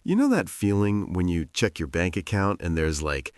You know that feeling when you check your bank account and there's like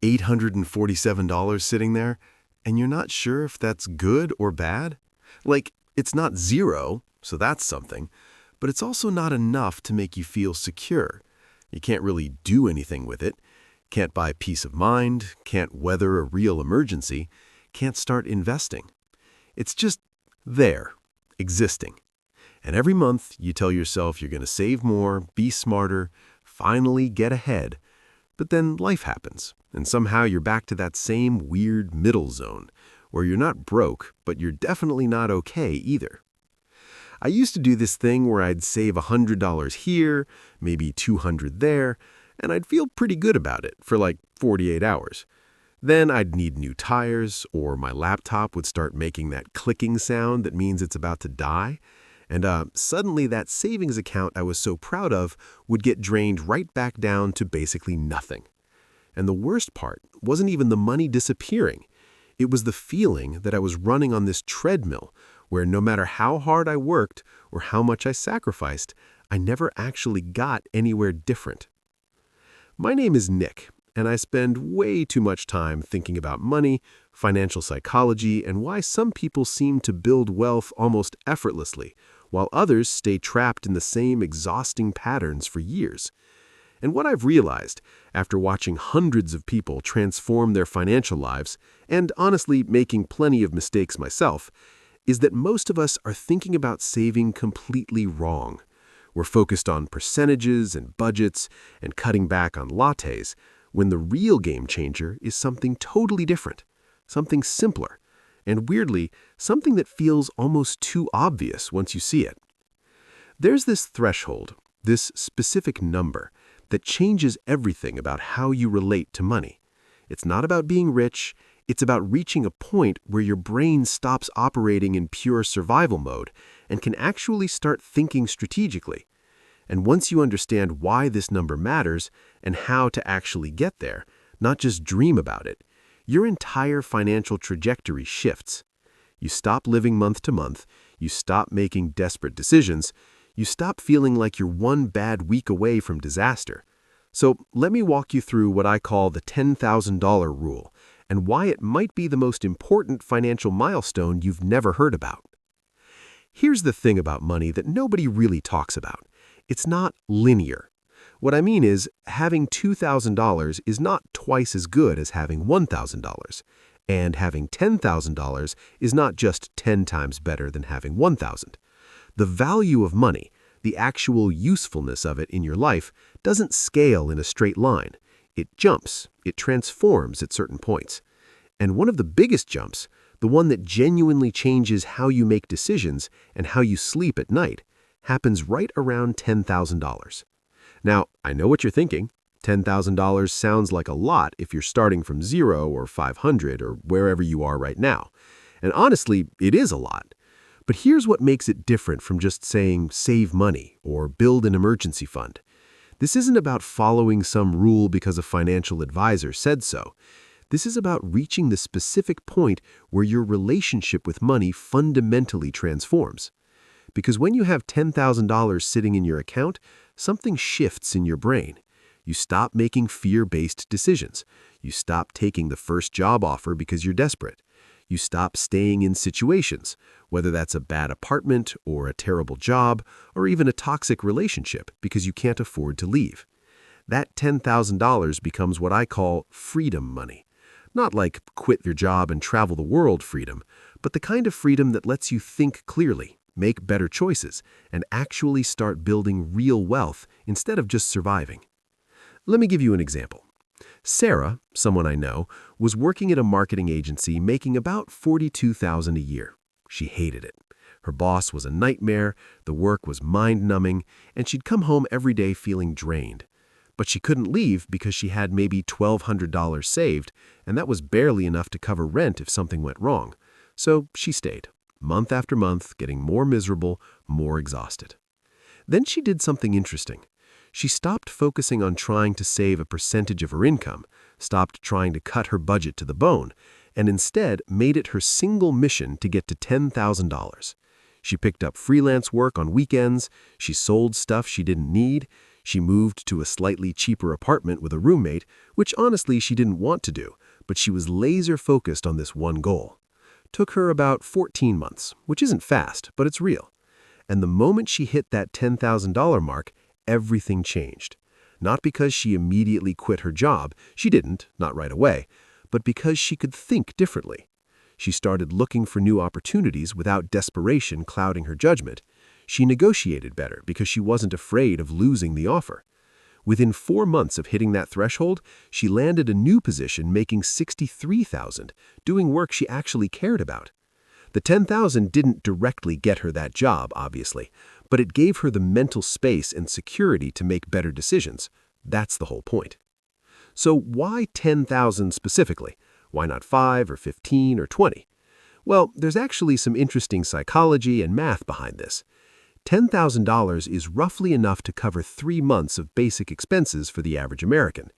$847 sitting there, and you're not sure if that's good or bad? Like, it's not zero, so that's something, but it's also not enough to make you feel secure. You can't really do anything with it, can't buy peace of mind, can't weather a real emergency, can't start investing. It's just there, existing. And every month you tell yourself you're going to save more, be smarter, finally get ahead. But then life happens, and somehow you're back to that same weird middle zone, where you're not broke, but you're definitely not okay either. I used to do this thing where I'd save $100 here, maybe $200 there, and I'd feel pretty good about it for like 48 hours. Then I'd need new tires, or my laptop would start making that clicking sound that means it's about to die. And suddenly that savings account I was so proud of would get drained right back down to basically nothing. And the worst part wasn't even the money disappearing. It was the feeling that I was running on this treadmill where no matter how hard I worked or how much I sacrificed, I never actually got anywhere different. My name is Nick, and I spend way too much time thinking about money, financial psychology, and why some people seem to build wealth almost effortlessly, while others stay trapped in the same exhausting patterns for years. And what I've realized, after watching hundreds of people transform their financial lives, and honestly making plenty of mistakes myself, is that most of us are thinking about saving completely wrong. We're focused on percentages and budgets and cutting back on lattes, when the real game changer is something totally different, something simpler, and weirdly, something that feels almost too obvious once you see it. There's this threshold, this specific number, that changes everything about how you relate to money. It's not about being rich, it's about reaching a point where your brain stops operating in pure survival mode and can actually start thinking strategically. And once you understand why this number matters and how to actually get there, not just dream about it, your entire financial trajectory shifts. You stop living month to month, you stop making desperate decisions, you stop feeling like you're one bad week away from disaster. So let me walk you through what I call the $10,000 rule and why it might be the most important financial milestone you've never heard about. Here's the thing about money that nobody really talks about. It's not linear. What I mean is, having $2,000 is not twice as good as having $1,000, and having $10,000 is not just 10 times better than having $1,000. The value of money, the actual usefulness of it in your life, doesn't scale in a straight line. It jumps, it transforms at certain points. And one of the biggest jumps, the one that genuinely changes how you make decisions and how you sleep at night, happens right around $10,000. Now, I know what you're thinking. $10,000 sounds like a lot if you're starting from 0 or 500 or wherever you are right now. And honestly, it is a lot. But here's what makes it different from just saying save money or build an emergency fund. This isn't about following some rule because a financial advisor said so. This is about reaching the specific point where your relationship with money fundamentally transforms. Because when you have $10,000 sitting in your account, something shifts in your brain. You stop making fear-based decisions. You stop taking the first job offer because you're desperate. You stop staying in situations, whether that's a bad apartment or a terrible job or even a toxic relationship because you can't afford to leave. That $10,000 becomes what I call freedom money. Not like quit your job and travel the world freedom, but the kind of freedom that lets you think clearly, make better choices, and actually start building real wealth instead of just surviving. Let me give you an example. Sarah, someone I know, was working at a marketing agency making about $42,000 a year. She hated it. Her boss was a nightmare, the work was mind-numbing, and she'd come home every day feeling drained. But she couldn't leave because she had maybe $1,200 saved, and that was barely enough to cover rent if something went wrong. So she stayed, month after month, getting more miserable, more exhausted. Then she did something interesting. She stopped focusing on trying to save a percentage of her income, stopped trying to cut her budget to the bone, and instead made it her single mission to get to $10,000. She picked up freelance work on weekends, she sold stuff she didn't need, She moved to a slightly cheaper apartment with a roommate, which honestly she didn't want to do, but she was laser-focused on this one goal. Took her about 14 months, which isn't fast, but it's real. And the moment she hit that $10,000 mark, everything changed. Not because she immediately quit her job, she didn't, not right away, but because she could think differently. She started looking for new opportunities without desperation clouding her judgment. She negotiated better because she wasn't afraid of losing the offer. Within 4 months of hitting that threshold, she landed a new position making $63,000, doing work she actually cared about. The $10,000 didn't directly get her that job, obviously, but it gave her the mental space and security to make better decisions. That's the whole point. So why $10,000 specifically? Why not 5 or 15 or 20? Well, there's actually some interesting psychology and math behind this. $10,000 is roughly enough to cover 3 months of basic expenses for the average American.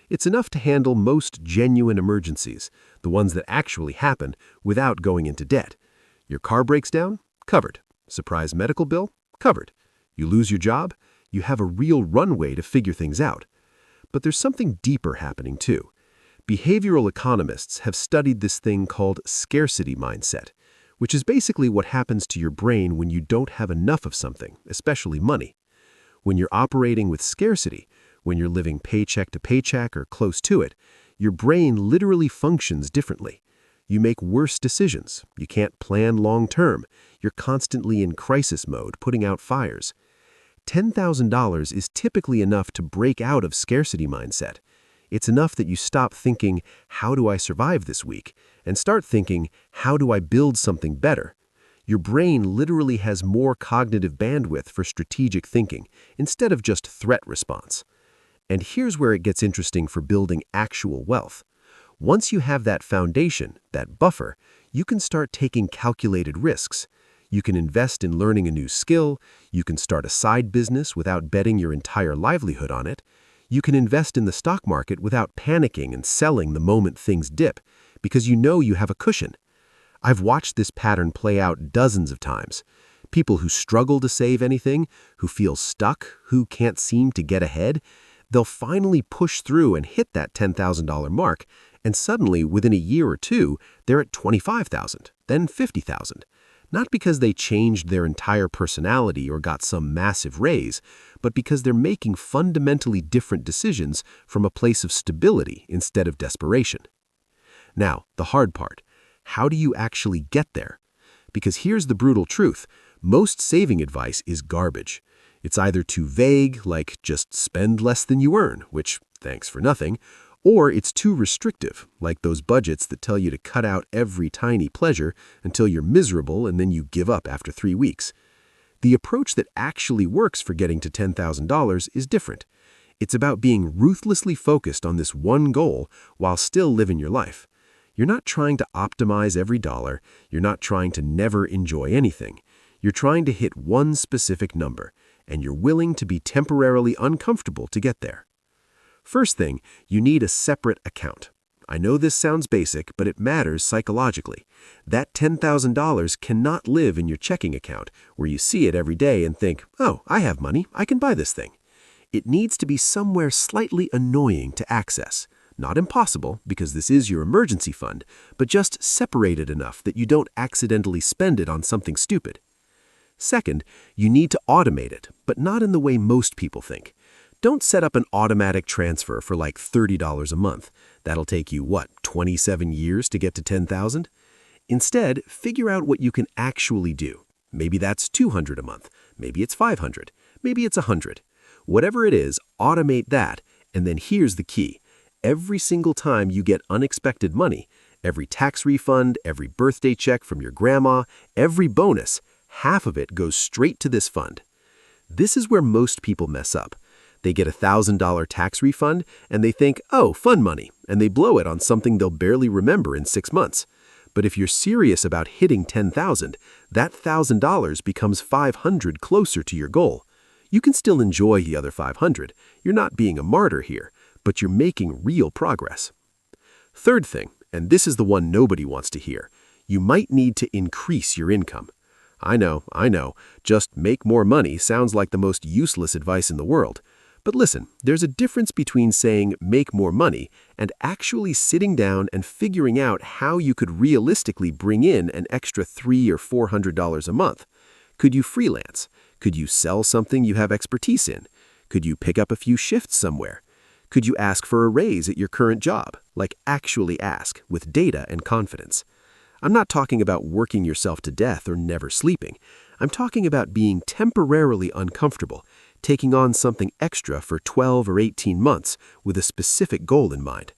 It's enough to handle most genuine emergencies, the ones that actually happen, without going into debt. Your car breaks down? Covered. Surprise medical bill? Covered. You lose your job? You have a real runway to figure things out. But there's something deeper happening too. Behavioral economists have studied this thing called scarcity mindset, which is basically what happens to your brain when you don't have enough of something, especially money. When you're operating with scarcity, when you're living paycheck to paycheck or close to it, your brain literally functions differently. You make worse decisions. You can't plan long-term. You're constantly in crisis mode, putting out fires. $10,000 is typically enough to break out of scarcity mindset. It's enough that you stop thinking, how do I survive this week? And start thinking, how do I build something better? Your brain literally has more cognitive bandwidth for strategic thinking instead of just threat response. And here's where it gets interesting for building actual wealth. Once you have that foundation, that buffer, you can start taking calculated risks. You can invest in learning a new skill. You can start a side business without betting your entire livelihood on it. You can invest in the stock market without panicking and selling the moment things dip, because you know you have a cushion. I've watched this pattern play out dozens of times. People who struggle to save anything, who feel stuck, who can't seem to get ahead, they'll finally push through and hit that $10,000 mark, and suddenly, within a year or two, they're at $25,000, then $50,000. Not because they changed their entire personality or got some massive raise, but because they're making fundamentally different decisions from a place of stability instead of desperation. Now, the hard part. How do you actually get there? Because here's the brutal truth. Most saving advice is garbage. It's either too vague, like just spend less than you earn, which, thanks for nothing, or it's too restrictive, like those budgets that tell you to cut out every tiny pleasure until you're miserable and then you give up after 3 weeks. The approach that actually works for getting to $10,000 is different. It's about being ruthlessly focused on this one goal while still living your life. You're not trying to optimize every dollar. You're not trying to never enjoy anything. You're trying to hit one specific number, and you're willing to be temporarily uncomfortable to get there. First thing, you need a separate account. I know this sounds basic, but it matters psychologically. That $10,000 cannot live in your checking account, where you see it every day and think, oh, I have money, I can buy this thing. It needs to be somewhere slightly annoying to access. Not impossible, because this is your emergency fund, but just separated enough that you don't accidentally spend it on something stupid. Second, you need to automate it, but not in the way most people think. Don't set up an automatic transfer for like $30 a month. That'll take you, 27 years to get to $10,000? Instead, figure out what you can actually do. Maybe that's $200 a month. Maybe it's $500. Maybe it's $100. Whatever it is, automate that. And then here's the key. Every single time you get unexpected money, every tax refund, every birthday check from your grandma, every bonus, half of it goes straight to this fund. This is where most people mess up. They get a $1,000 tax refund and they think, oh, fun money, and they blow it on something they'll barely remember in 6 months. But if you're serious about hitting $10,000, that $1,000 becomes $500 closer to your goal. You can still enjoy the other $500. You're not being a martyr here, but you're making real progress. Third thing, and this is the one nobody wants to hear, you might need to increase your income. I know, just make more money sounds like the most useless advice in the world. But listen, there's a difference between saying make more money and actually sitting down and figuring out how you could realistically bring in an extra $300 or $400 a month. Could you freelance? Could you sell something you have expertise in? Could you pick up a few shifts somewhere? Could you ask for a raise at your current job? Like actually ask, with data and confidence. I'm not talking about working yourself to death or never sleeping. I'm talking about being temporarily uncomfortable, taking on something extra for 12 or 18 months with a specific goal in mind.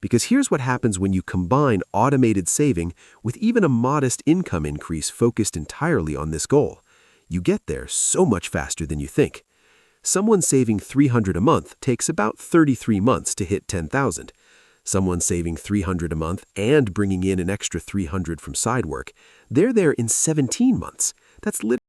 Because here's what happens when you combine automated saving with even a modest income increase focused entirely on this goal. You get there so much faster than you think. Someone saving $300 a month takes about 33 months to hit $10,000. Someone saving $300 a month and bringing in an extra $300 from side work, they're there in 17 months. That's literally